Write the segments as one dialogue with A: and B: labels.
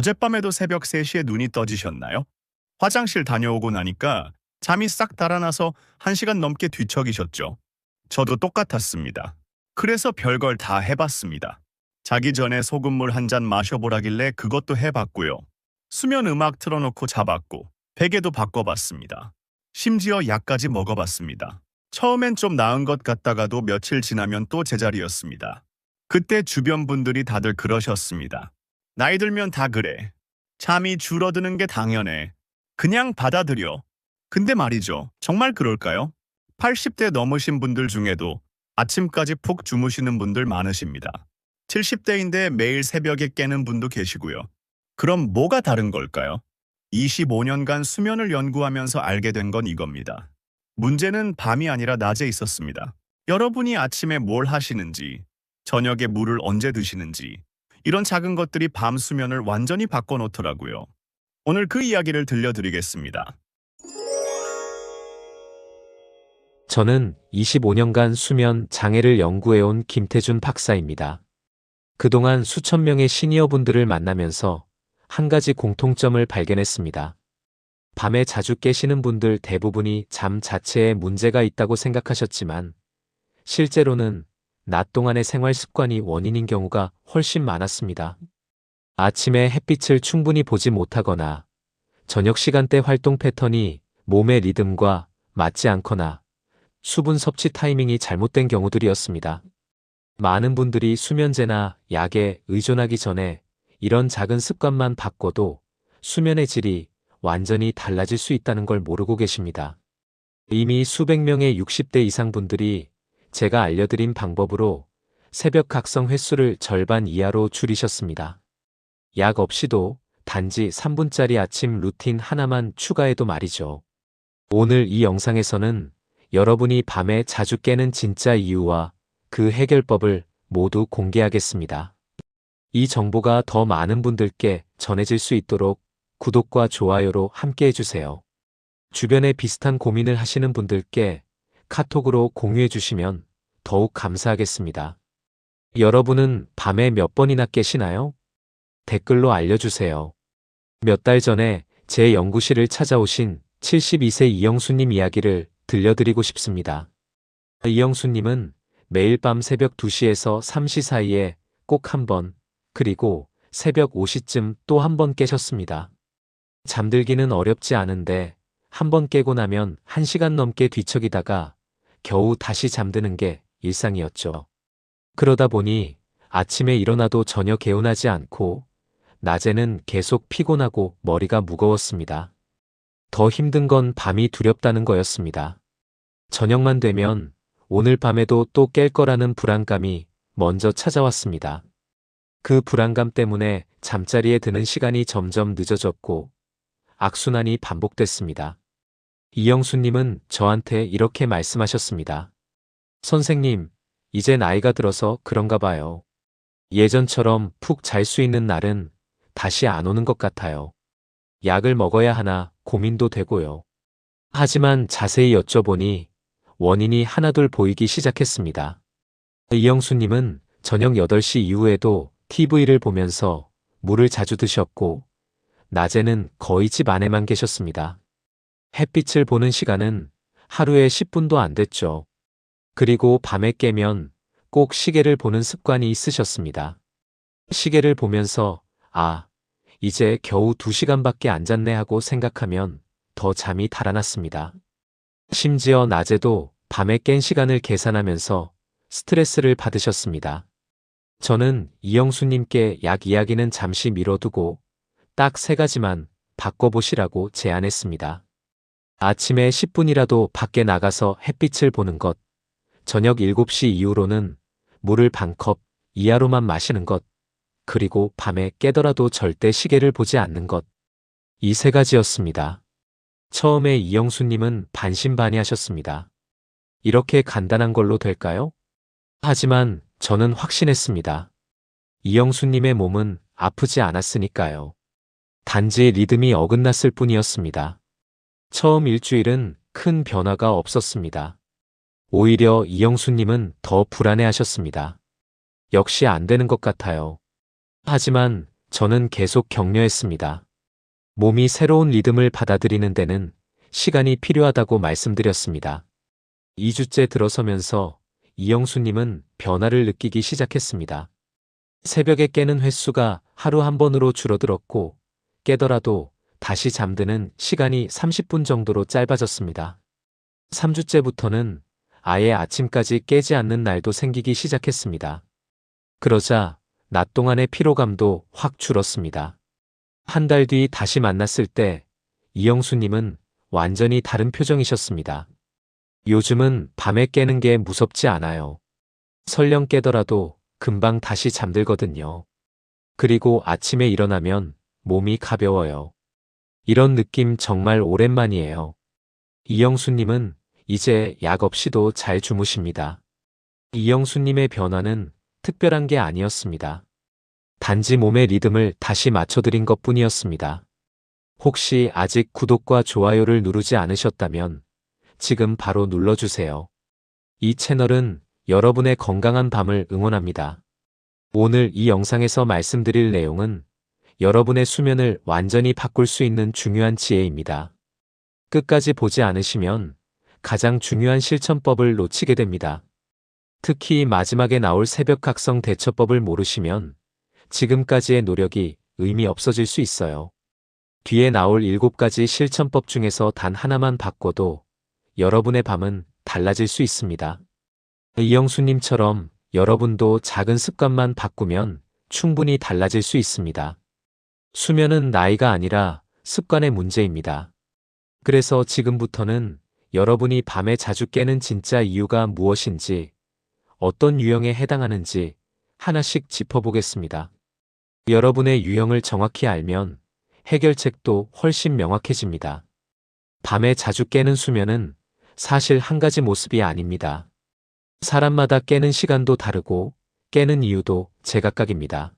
A: 어젯밤에도 새벽 3시에 눈이 떠지셨나요? 화장실 다녀오고 나니까 잠이 싹 달아나서 1시간 넘게 뒤척이셨죠. 저도 똑같았습니다. 그래서 별걸 다 해봤습니다. 자기 전에 소금물 1잔 마셔보라길래 그것도 해봤고요. 수면 음악 틀어놓고 자봤고 베개도 바꿔봤습니다. 심지어 약까지 먹어봤습니다. 처음엔 좀 나은 것 같다가도 며칠 지나면 또 제자리였습니다. 그때 주변 분들이 다들 그러셨습니다. 나이 들면 다 그래. 잠이 줄어드는 게 당연해. 그냥 받아들여. 근데 말이죠. 정말 그럴까요? 80대 넘으신 분들 중에도 아침까지 푹 주무시는 분들 많으십니다. 70대인데 매일 새벽에 깨는 분도 계시고요. 그럼 뭐가 다른 걸까요? 25년간 수면을 연구하면서 알게 된 건 이겁니다. 문제는 밤이 아니라 낮에 있었습니다. 여러분이 아침에 뭘 하시는지, 저녁에 물을 언제 드시는지, 이런 작은 것들이 밤 수면을 완전히 바꿔놓더라고요. 오늘 그 이야기를 들려드리겠습니다.
B: 저는 25년간 수면 장애를 연구해온 김태준 박사입니다. 그동안 수천 명의 시니어분들을 만나면서 한 가지 공통점을 발견했습니다. 밤에 자주 깨시는 분들 대부분이 잠 자체에 문제가 있다고 생각하셨지만 실제로는 낮 동안의 생활 습관이 원인인 경우가 훨씬 많았습니다. 아침에 햇빛을 충분히 보지 못하거나 저녁 시간대 활동 패턴이 몸의 리듬과 맞지 않거나 수분 섭취 타이밍이 잘못된 경우들이었습니다. 많은 분들이 수면제나 약에 의존하기 전에 이런 작은 습관만 바꿔도 수면의 질이 완전히 달라질 수 있다는 걸 모르고 계십니다. 이미 수백 명의 60대 이상 분들이 제가 알려드린 방법으로 새벽 각성 횟수를 절반 이하로 줄이셨습니다. 약 없이도 단지 3분짜리 아침 루틴 하나만 추가해도 말이죠. 오늘 이 영상에서는 여러분이 밤에 자주 깨는 진짜 이유와 그 해결법을 모두 공개하겠습니다. 이 정보가 더 많은 분들께 전해질 수 있도록 구독과 좋아요로 함께 해주세요. 주변에 비슷한 고민을 하시는 분들께 카톡으로 공유해 주시면 더욱 감사하겠습니다. 여러분은 밤에 몇 번이나 깨시나요? 댓글로 알려주세요. 몇 달 전에 제 연구실을 찾아오신 72세 이영수님 이야기를 들려드리고 싶습니다. 이영수님은 매일 밤 새벽 2시에서 3시 사이에 꼭 한 번, 그리고 새벽 5시쯤 또 한 번 깨셨습니다. 잠들기는 어렵지 않은데 한 번 깨고 나면 1시간 넘게 뒤척이다가 겨우 다시 잠드는 게 일상이었죠. 그러다 보니 아침에 일어나도 전혀 개운하지 않고 낮에는 계속 피곤하고 머리가 무거웠습니다. 더 힘든 건 밤이 두렵다는 거였습니다. 저녁만 되면 오늘 밤에도 또 깰 거라는 불안감이 먼저 찾아왔습니다. 그 불안감 때문에 잠자리에 드는 시간이 점점 늦어졌고 악순환이 반복됐습니다. 이영수님은 저한테 이렇게 말씀하셨습니다. 선생님, 이제 나이가 들어서 그런가 봐요. 예전처럼 푹 잘 수 있는 날은 다시 안 오는 것 같아요. 약을 먹어야 하나 고민도 되고요. 하지만 자세히 여쭤보니 원인이 하나둘 보이기 시작했습니다. 이영수님은 저녁 8시 이후에도 TV를 보면서 물을 자주 드셨고 낮에는 거의 집 안에만 계셨습니다. 햇빛을 보는 시간은 하루에 10분도 안 됐죠. 그리고 밤에 깨면 꼭 시계를 보는 습관이 있으셨습니다. 시계를 보면서 이제 겨우 2시간밖에 안 잤네 하고 생각하면 더 잠이 달아났습니다. 심지어 낮에도 밤에 깬 시간을 계산하면서 스트레스를 받으셨습니다. 저는 이영수님께 약 이야기는 잠시 미뤄두고 딱 3가지만 바꿔보시라고 제안했습니다. 아침에 10분이라도 밖에 나가서 햇빛을 보는 것, 저녁 7시 이후로는 물을 반컵 이하로만 마시는 것, 그리고 밤에 깨더라도 절대 시계를 보지 않는 것. 이 3가지였습니다. 처음에 이영수님은 반신반의하셨습니다. 이렇게 간단한 걸로 될까요? 하지만 저는 확신했습니다. 이영수님의 몸은 아프지 않았으니까요. 단지 리듬이 어긋났을 뿐이었습니다. 처음 일주일은 큰 변화가 없었습니다. 오히려 이영수님은 더 불안해하셨습니다. 역시 안 되는 것 같아요. 하지만 저는 계속 격려했습니다. 몸이 새로운 리듬을 받아들이는 데는 시간이 필요하다고 말씀드렸습니다. 2주째 들어서면서 이영수님은 변화를 느끼기 시작했습니다. 새벽에 깨는 횟수가 하루 한 번으로 줄어들었고, 깨더라도 다시 잠드는 시간이 30분 정도로 짧아졌습니다. 3주째부터는 아예 아침까지 깨지 않는 날도 생기기 시작했습니다. 그러자 낮 동안의 피로감도 확 줄었습니다. 한 달 뒤 다시 만났을 때 이영수님은 완전히 다른 표정이셨습니다. 요즘은 밤에 깨는 게 무섭지 않아요. 설령 깨더라도 금방 다시 잠들거든요. 그리고 아침에 일어나면 몸이 가벼워요. 이런 느낌 정말 오랜만이에요. 이영수님은 이제 약 없이도 잘 주무십니다. 이영수님의 변화는 특별한 게 아니었습니다. 단지 몸의 리듬을 다시 맞춰드린 것 뿐이었습니다. 혹시 아직 구독과 좋아요를 누르지 않으셨다면 지금 바로 눌러주세요. 이 채널은 여러분의 건강한 밤을 응원합니다. 오늘 이 영상에서 말씀드릴 내용은 여러분의 수면을 완전히 바꿀 수 있는 중요한 지혜입니다. 끝까지 보지 않으시면 가장 중요한 실천법을 놓치게 됩니다. 특히 마지막에 나올 새벽각성 대처법을 모르시면 지금까지의 노력이 의미 없어질 수 있어요. 뒤에 나올 7가지 실천법 중에서 단 하나만 바꿔도 여러분의 밤은 달라질 수 있습니다. 이영수님처럼 여러분도 작은 습관만 바꾸면 충분히 달라질 수 있습니다. 수면은 나이가 아니라 습관의 문제입니다. 그래서 지금부터는 여러분이 밤에 자주 깨는 진짜 이유가 무엇인지, 어떤 유형에 해당하는지 하나씩 짚어보겠습니다. 여러분의 유형을 정확히 알면 해결책도 훨씬 명확해집니다. 밤에 자주 깨는 수면은 사실 한 가지 모습이 아닙니다. 사람마다 깨는 시간도 다르고 깨는 이유도 제각각입니다.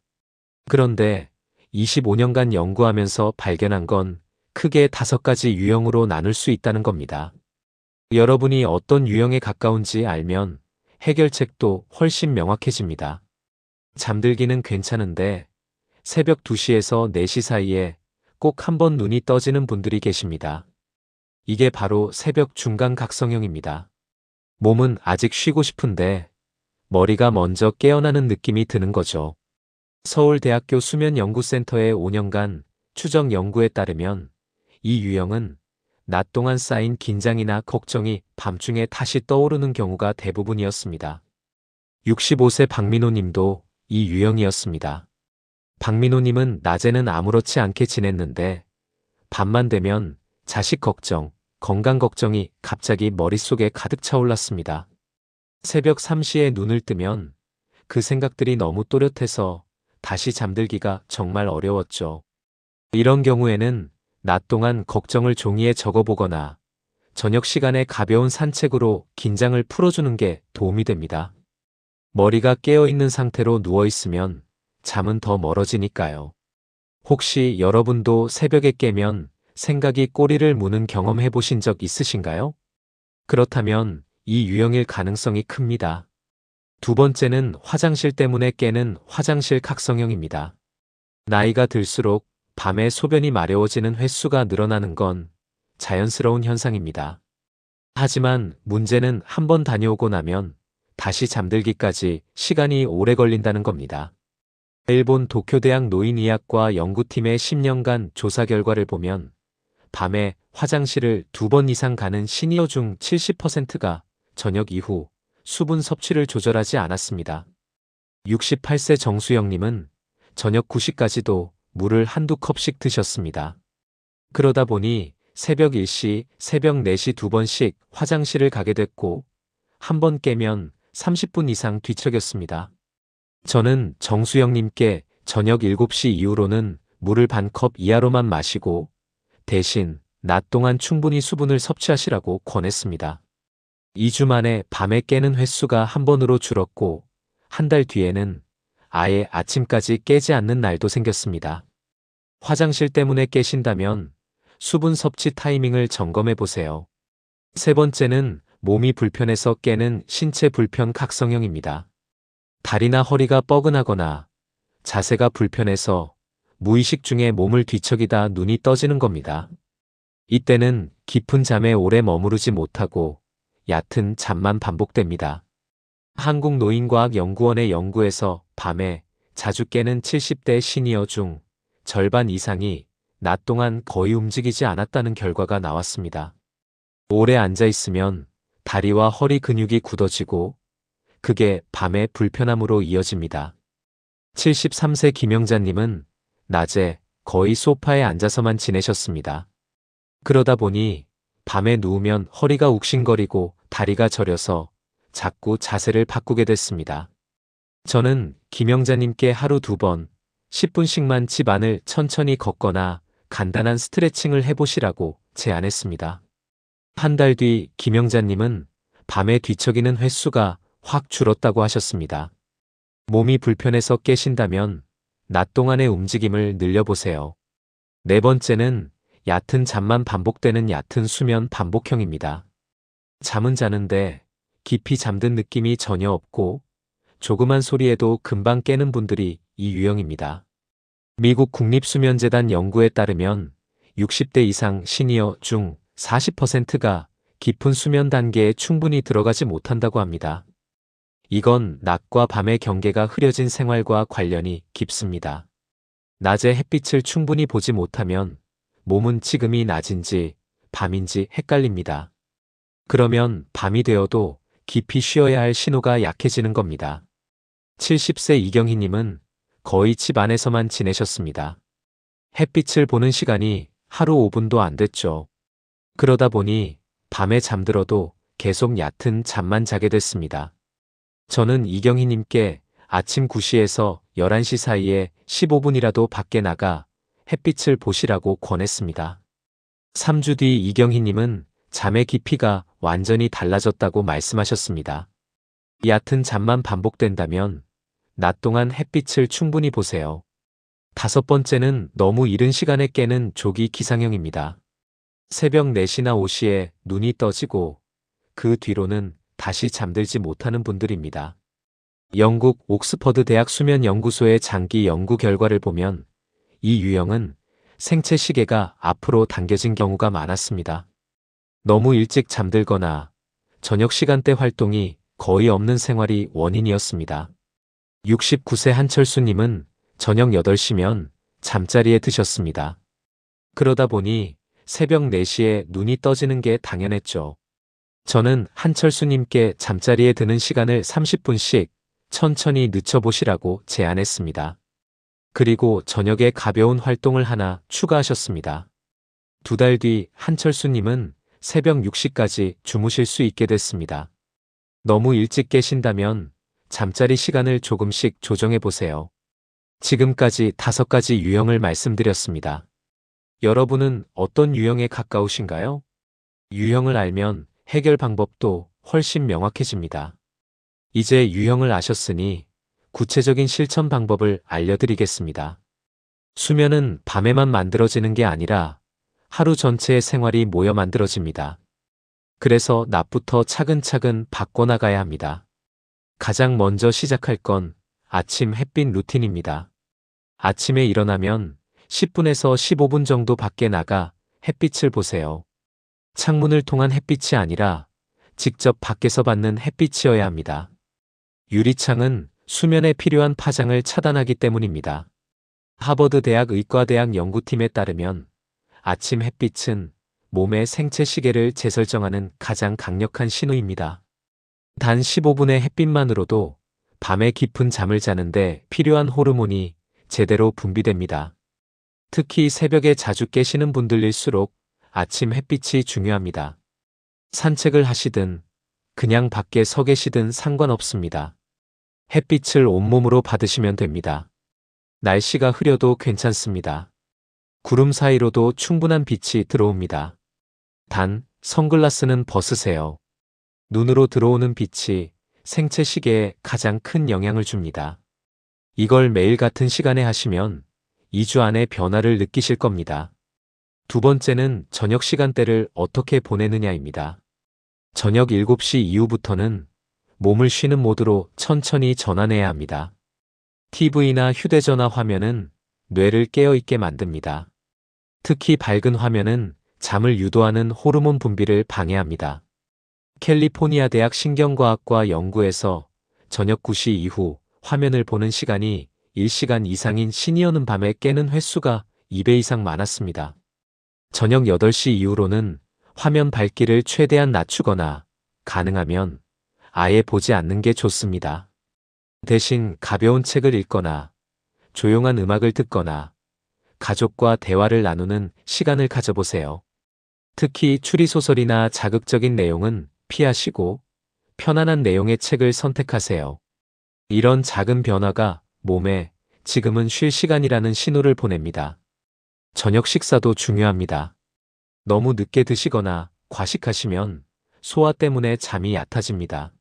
B: 그런데 25년간 연구하면서 발견한 건 크게 5가지 유형으로 나눌 수 있다는 겁니다. 여러분이 어떤 유형에 가까운지 알면 해결책도 훨씬 명확해집니다. 잠들기는 괜찮은데 새벽 2시에서 4시 사이에 꼭 한 번 눈이 떠지는 분들이 계십니다. 이게 바로 새벽 중간각성형입니다. 몸은 아직 쉬고 싶은데 머리가 먼저 깨어나는 느낌이 드는 거죠. 서울대학교 수면연구센터의 5년간 추적 연구에 따르면 이 유형은 낮 동안 쌓인 긴장이나 걱정이 밤중에 다시 떠오르는 경우가 대부분이었습니다. 65세 박민호 님도 이 유형이었습니다. 박민호 님은 낮에는 아무렇지 않게 지냈는데 밤만 되면 자식 걱정, 건강 걱정이 갑자기 머릿속에 가득 차올랐습니다. 새벽 3시에 눈을 뜨면 그 생각들이 너무 또렷해서 다시 잠들기가 정말 어려웠죠. 이런 경우에는 낮 동안 걱정을 종이에 적어보거나 저녁 시간에 가벼운 산책으로 긴장을 풀어주는 게 도움이 됩니다. 머리가 깨어있는 상태로 누워있으면 잠은 더 멀어지니까요. 혹시 여러분도 새벽에 깨면 생각이 꼬리를 무는 경험 해보신 적 있으신가요? 그렇다면 이 유형일 가능성이 큽니다. 두 번째는 화장실 때문에 깨는 화장실 각성형입니다. 나이가 들수록 밤에 소변이 마려워지는 횟수가 늘어나는 건 자연스러운 현상입니다. 하지만 문제는 한 번 다녀오고 나면 다시 잠들기까지 시간이 오래 걸린다는 겁니다. 일본 도쿄대학 노인의학과 연구팀의 10년간 조사 결과를 보면 밤에 화장실을 2번 이상 가는 시니어 중 70%가 저녁 이후 수분 섭취를 조절하지 않았습니다. 68세 정수영님은 저녁 9시까지도 물을 한두 컵씩 드셨습니다. 그러다 보니 새벽 1시, 새벽 4시 2번씩 화장실을 가게 됐고 한 번 깨면 30분 이상 뒤척였습니다. 저는 정수영님께 저녁 7시 이후로는 물을 반 컵 이하로만 마시고 대신 낮 동안 충분히 수분을 섭취하시라고 권했습니다. 2주 만에 밤에 깨는 횟수가 한 번으로 줄었고 한 달 뒤에는 아예 아침까지 깨지 않는 날도 생겼습니다. 화장실 때문에 깨신다면 수분 섭취 타이밍을 점검해 보세요. 세 번째는 몸이 불편해서 깨는 신체 불편 각성형입니다. 다리나 허리가 뻐근하거나 자세가 불편해서 무의식 중에 몸을 뒤척이다 눈이 떠지는 겁니다. 이때는 깊은 잠에 오래 머무르지 못하고 얕은 잠만 반복됩니다. 한국노인과학연구원의 연구에서 밤에 자주 깨는 70대 시니어 중 절반 이상이 낮 동안 거의 움직이지 않았다는 결과가 나왔습니다. 오래 앉아 있으면 다리와 허리 근육이 굳어지고 그게 밤의 불편함으로 이어집니다. 73세 김영자님은 낮에 거의 소파에 앉아서만 지내셨습니다. 그러다 보니 밤에 누우면 허리가 욱신거리고 다리가 저려서 자꾸 자세를 바꾸게 됐습니다. 저는 김영자님께 하루 2번 10분씩만 집 안을 천천히 걷거나 간단한 스트레칭을 해보시라고 제안했습니다. 한 달 뒤 김영자님은 밤에 뒤척이는 횟수가 확 줄었다고 하셨습니다. 몸이 불편해서 깨신다면 낮 동안의 움직임을 늘려보세요. 네 번째는 얕은 잠만 반복되는 얕은 수면 반복형입니다. 잠은 자는데 깊이 잠든 느낌이 전혀 없고 조그만 소리에도 금방 깨는 분들이 이 유형입니다. 미국 국립수면재단 연구에 따르면 60대 이상 시니어 중 40%가 깊은 수면 단계에 충분히 들어가지 못한다고 합니다. 이건 낮과 밤의 경계가 흐려진 생활과 관련이 깊습니다. 낮에 햇빛을 충분히 보지 못하면 몸은 지금이 낮인지 밤인지 헷갈립니다. 그러면 밤이 되어도 깊이 쉬어야 할 신호가 약해지는 겁니다. 70세 이경희님은 거의 집 안에서만 지내셨습니다. 햇빛을 보는 시간이 하루 5분도 안 됐죠. 그러다 보니 밤에 잠들어도 계속 얕은 잠만 자게 됐습니다. 저는 이경희님께 아침 9시에서 11시 사이에 15분이라도 밖에 나가 햇빛을 보시라고 권했습니다. 3주 뒤 이경희님은 잠의 깊이가 완전히 달라졌다고 말씀하셨습니다. 얕은 잠만 반복된다면 낮 동안 햇빛을 충분히 보세요. 5번째는 너무 이른 시간에 깨는 조기 기상형입니다. 새벽 4시나 5시에 눈이 떠지고 그 뒤로는 다시 잠들지 못하는 분들입니다. 영국 옥스퍼드 대학 수면연구소의 장기 연구 결과를 보면 이 유형은 생체 시계가 앞으로 당겨진 경우가 많았습니다. 너무 일찍 잠들거나 저녁 시간대 활동이 거의 없는 생활이 원인이었습니다. 69세 한철수님은 저녁 8시면 잠자리에 드셨습니다. 그러다 보니 새벽 4시에 눈이 떠지는 게 당연했죠. 저는 한철수님께 잠자리에 드는 시간을 30분씩 천천히 늦춰보시라고 제안했습니다. 그리고 저녁에 가벼운 활동을 하나 추가하셨습니다. 2달 뒤 한철수님은 새벽 6시까지 주무실 수 있게 됐습니다. 너무 일찍 깨신다면 잠자리 시간을 조금씩 조정해 보세요. 지금까지 5가지 유형을 말씀드렸습니다. 여러분은 어떤 유형에 가까우신가요? 유형을 알면 해결 방법도 훨씬 명확해집니다. 이제 유형을 아셨으니 구체적인 실천 방법을 알려드리겠습니다. 수면은 밤에만 만들어지는 게 아니라 하루 전체의 생활이 모여 만들어집니다. 그래서 낮부터 차근차근 바꿔나가야 합니다. 가장 먼저 시작할 건 아침 햇빛 루틴입니다. 아침에 일어나면 10분에서 15분 정도 밖에 나가 햇빛을 보세요. 창문을 통한 햇빛이 아니라 직접 밖에서 받는 햇빛이어야 합니다. 유리창은 수면에 필요한 파장을 차단하기 때문입니다. 하버드 대학 의과대학 연구팀에 따르면 아침 햇빛은 몸의 생체 시계를 재설정하는 가장 강력한 신호입니다. 단 15분의 햇빛만으로도 밤에 깊은 잠을 자는데 필요한 호르몬이 제대로 분비됩니다. 특히 새벽에 자주 깨시는 분들일수록 아침 햇빛이 중요합니다. 산책을 하시든 그냥 밖에 서 계시든 상관없습니다. 햇빛을 온몸으로 받으시면 됩니다. 날씨가 흐려도 괜찮습니다. 구름 사이로도 충분한 빛이 들어옵니다. 단, 선글라스는 벗으세요. 눈으로 들어오는 빛이 생체 시계에 가장 큰 영향을 줍니다. 이걸 매일 같은 시간에 하시면 2주 안에 변화를 느끼실 겁니다. 2번째는 저녁 시간대를 어떻게 보내느냐입니다. 저녁 7시 이후부터는 몸을 쉬는 모드로 천천히 전환해야 합니다. TV나 휴대전화 화면은 뇌를 깨어있게 만듭니다. 특히 밝은 화면은 잠을 유도하는 호르몬 분비를 방해합니다. 캘리포니아 대학 신경과학과 연구에서 저녁 9시 이후 화면을 보는 시간이 1시간 이상인 시니어는 밤에 깨는 횟수가 2배 이상 많았습니다. 저녁 8시 이후로는 화면 밝기를 최대한 낮추거나 가능하면 아예 보지 않는 게 좋습니다. 대신 가벼운 책을 읽거나 조용한 음악을 듣거나 가족과 대화를 나누는 시간을 가져보세요. 특히 추리소설이나 자극적인 내용은 피하시고 편안한 내용의 책을 선택하세요. 이런 작은 변화가 몸에 지금은 쉴 시간이라는 신호를 보냅니다. 저녁 식사도 중요합니다. 너무 늦게 드시거나 과식하시면 소화 때문에 잠이 얕아집니다.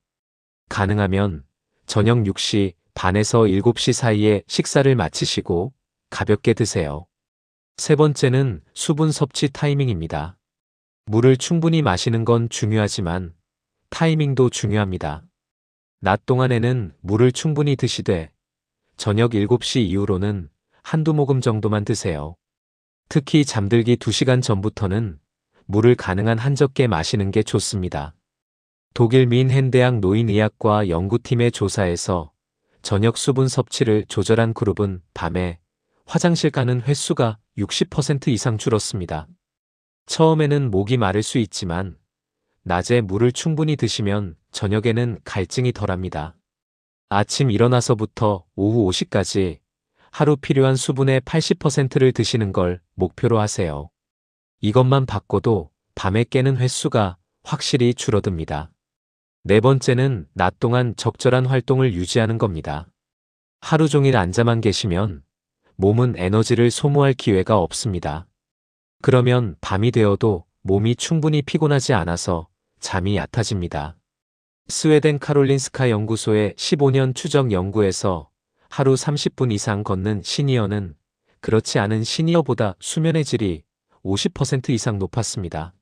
B: 가능하면 저녁 6시 반에서 7시 사이에 식사를 마치시고 가볍게 드세요. 세 번째는 수분 섭취 타이밍입니다. 물을 충분히 마시는 건 중요하지만 타이밍도 중요합니다. 낮 동안에는 물을 충분히 드시되 저녁 7시 이후로는 한두 모금 정도만 드세요. 특히 잠들기 2시간 전부터는 물을 가능한 한 적게 마시는 게 좋습니다. 독일 민헨대학 노인의학과 연구팀의 조사에서 저녁 수분 섭취를 조절한 그룹은 밤에 화장실 가는 횟수가 60% 이상 줄었습니다. 처음에는 목이 마를 수 있지만 낮에 물을 충분히 드시면 저녁에는 갈증이 덜합니다. 아침 일어나서부터 오후 5시까지 하루 필요한 수분의 80%를 드시는 걸 목표로 하세요. 이것만 바꿔도 밤에 깨는 횟수가 확실히 줄어듭니다. 네 번째는 낮 동안 적절한 활동을 유지하는 겁니다. 하루 종일 앉아만 계시면 몸은 에너지를 소모할 기회가 없습니다. 그러면 밤이 되어도 몸이 충분히 피곤하지 않아서 잠이 얕아집니다. 스웨덴 카롤린스카 연구소의 15년 추적 연구에서 하루 30분 이상 걷는 시니어는 그렇지 않은 시니어보다 수면의 질이 50% 이상 높았습니다.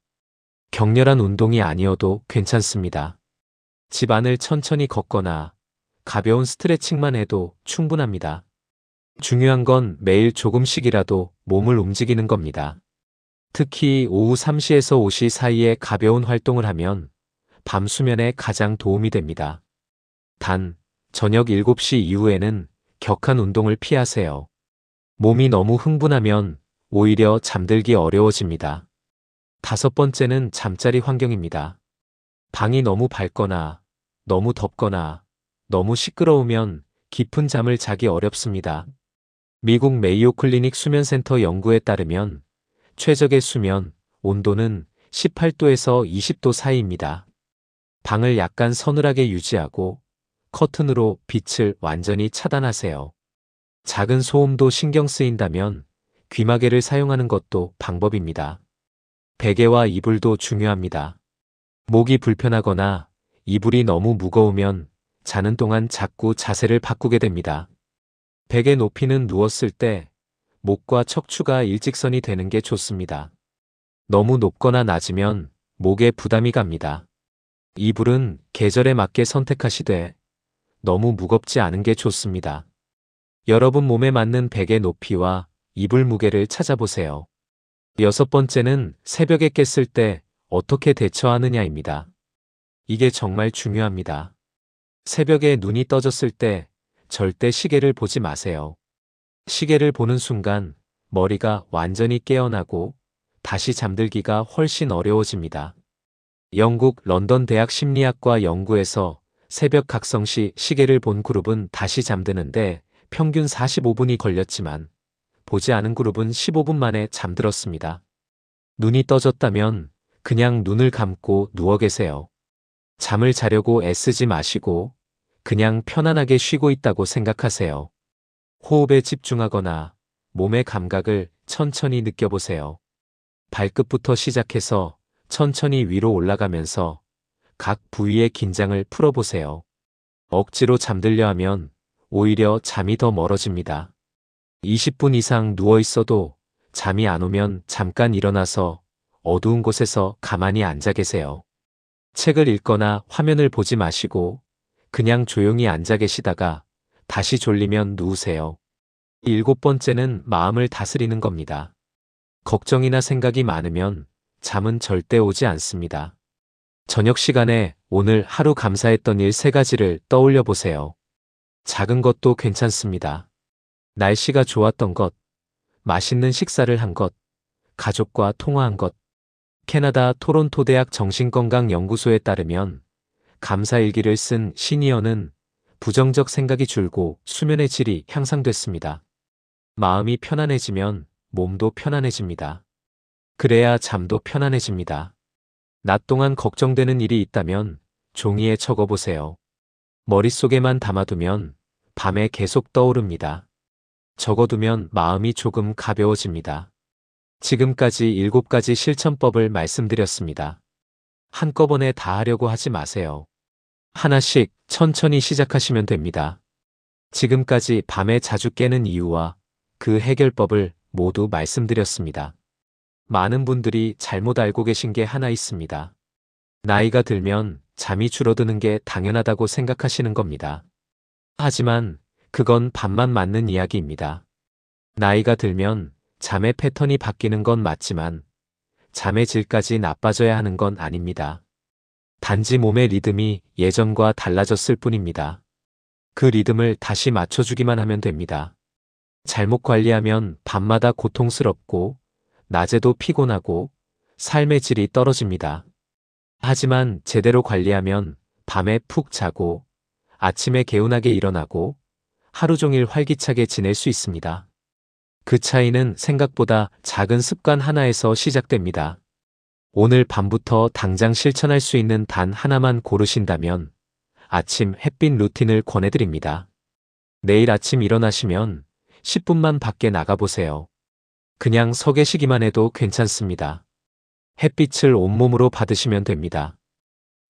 B: 격렬한 운동이 아니어도 괜찮습니다. 집 안을 천천히 걷거나 가벼운 스트레칭만 해도 충분합니다. 중요한 건 매일 조금씩이라도 몸을 움직이는 겁니다. 특히 오후 3시에서 5시 사이에 가벼운 활동을 하면 밤 수면에 가장 도움이 됩니다. 단, 저녁 7시 이후에는 격한 운동을 피하세요. 몸이 너무 흥분하면 오히려 잠들기 어려워집니다. 다섯 번째는 잠자리 환경입니다. 방이 너무 밝거나 너무 덥거나 너무 시끄러우면 깊은 잠을 자기 어렵습니다. 미국 메이오 클리닉 수면센터 연구에 따르면 최적의 수면 온도는 18도에서 20도 사이입니다. 방을 약간 서늘하게 유지하고 커튼으로 빛을 완전히 차단하세요. 작은 소음도 신경 쓰인다면 귀마개를 사용하는 것도 방법입니다. 베개와 이불도 중요합니다. 목이 불편하거나 이불이 너무 무거우면 자는 동안 자꾸 자세를 바꾸게 됩니다. 베개 높이는 누웠을 때 목과 척추가 일직선이 되는 게 좋습니다. 너무 높거나 낮으면 목에 부담이 갑니다. 이불은 계절에 맞게 선택하시되 너무 무겁지 않은 게 좋습니다. 여러분 몸에 맞는 베개 높이와 이불 무게를 찾아보세요. 여섯 번째는 새벽에 깼을 때 어떻게 대처하느냐입니다. 이게 정말 중요합니다. 새벽에 눈이 떠졌을 때 절대 시계를 보지 마세요. 시계를 보는 순간 머리가 완전히 깨어나고 다시 잠들기가 훨씬 어려워집니다. 영국 런던 대학 심리학과 연구에서 새벽 각성시 시계를 본 그룹은 다시 잠드는데 평균 45분이 걸렸지만 보지 않은 그룹은 15분 만에 잠들었습니다. 눈이 떠졌다면 그냥 눈을 감고 누워 계세요. 잠을 자려고 애쓰지 마시고 그냥 편안하게 쉬고 있다고 생각하세요. 호흡에 집중하거나 몸의 감각을 천천히 느껴보세요. 발끝부터 시작해서 천천히 위로 올라가면서 각 부위의 긴장을 풀어보세요. 억지로 잠들려 하면 오히려 잠이 더 멀어집니다. 20분 이상 누워 있어도 잠이 안 오면 잠깐 일어나서 어두운 곳에서 가만히 앉아 계세요. 책을 읽거나 화면을 보지 마시고 그냥 조용히 앉아 계시다가 다시 졸리면 누우세요. 7번째는 마음을 다스리는 겁니다. 걱정이나 생각이 많으면 잠은 절대 오지 않습니다. 저녁 시간에 오늘 하루 감사했던 일 3가지를 떠올려 보세요. 작은 것도 괜찮습니다. 날씨가 좋았던 것, 맛있는 식사를 한 것, 가족과 통화한 것. 캐나다 토론토 대학 정신건강연구소에 따르면 감사일기를 쓴 시니어는 부정적 생각이 줄고 수면의 질이 향상됐습니다. 마음이 편안해지면 몸도 편안해집니다. 그래야 잠도 편안해집니다. 낮 동안 걱정되는 일이 있다면 종이에 적어보세요. 머릿속에만 담아두면 밤에 계속 떠오릅니다. 적어두면 마음이 조금 가벼워집니다. 지금까지 7가지 실천법을 말씀드렸습니다. 한꺼번에 다 하려고 하지 마세요. 하나씩 천천히 시작하시면 됩니다. 지금까지 밤에 자주 깨는 이유와 그 해결법을 모두 말씀드렸습니다. 많은 분들이 잘못 알고 계신 게 하나 있습니다. 나이가 들면 잠이 줄어드는 게 당연하다고 생각하시는 겁니다. 하지만 그건 반만 맞는 이야기입니다. 나이가 들면 잠의 패턴이 바뀌는 건 맞지만 잠의 질까지 나빠져야 하는 건 아닙니다. 단지 몸의 리듬이 예전과 달라졌을 뿐입니다. 그 리듬을 다시 맞춰주기만 하면 됩니다. 잘못 관리하면 밤마다 고통스럽고 낮에도 피곤하고 삶의 질이 떨어집니다. 하지만 제대로 관리하면 밤에 푹 자고 아침에 개운하게 일어나고 하루 종일 활기차게 지낼 수 있습니다. 그 차이는 생각보다 작은 습관 하나에서 시작됩니다. 오늘 밤부터 당장 실천할 수 있는 단 하나만 고르신다면 아침 햇빛 루틴을 권해드립니다. 내일 아침 일어나시면 10분만 밖에 나가보세요. 그냥 서 계시기만 해도 괜찮습니다. 햇빛을 온몸으로 받으시면 됩니다.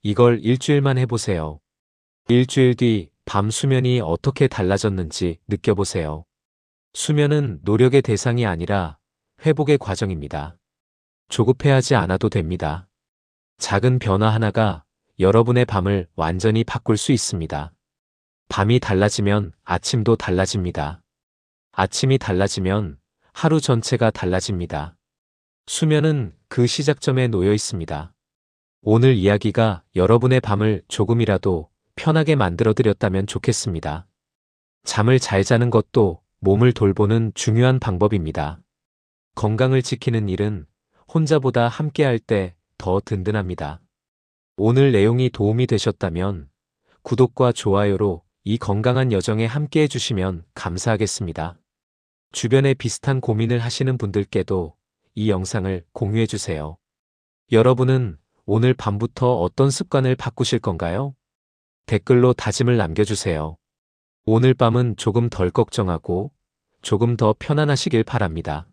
B: 이걸 일주일만 해보세요. 일주일 뒤 밤 수면이 어떻게 달라졌는지 느껴보세요. 수면은 노력의 대상이 아니라 회복의 과정입니다. 조급해하지 않아도 됩니다. 작은 변화 하나가 여러분의 밤을 완전히 바꿀 수 있습니다. 밤이 달라지면 아침도 달라집니다. 아침이 달라지면 하루 전체가 달라집니다. 수면은 그 시작점에 놓여 있습니다. 오늘 이야기가 여러분의 밤을 조금이라도 편하게 만들어드렸다면 좋겠습니다. 잠을 잘 자는 것도 몸을 돌보는 중요한 방법입니다. 건강을 지키는 일은 혼자보다 함께할 때 더 든든합니다. 오늘 내용이 도움이 되셨다면 구독과 좋아요로 이 건강한 여정에 함께해 주시면 감사하겠습니다. 주변에 비슷한 고민을 하시는 분들께도 이 영상을 공유해 주세요. 여러분은 오늘 밤부터 어떤 습관을 바꾸실 건가요? 댓글로 다짐을 남겨주세요. 오늘 밤은 조금 덜 걱정하고 조금 더 편안하시길 바랍니다.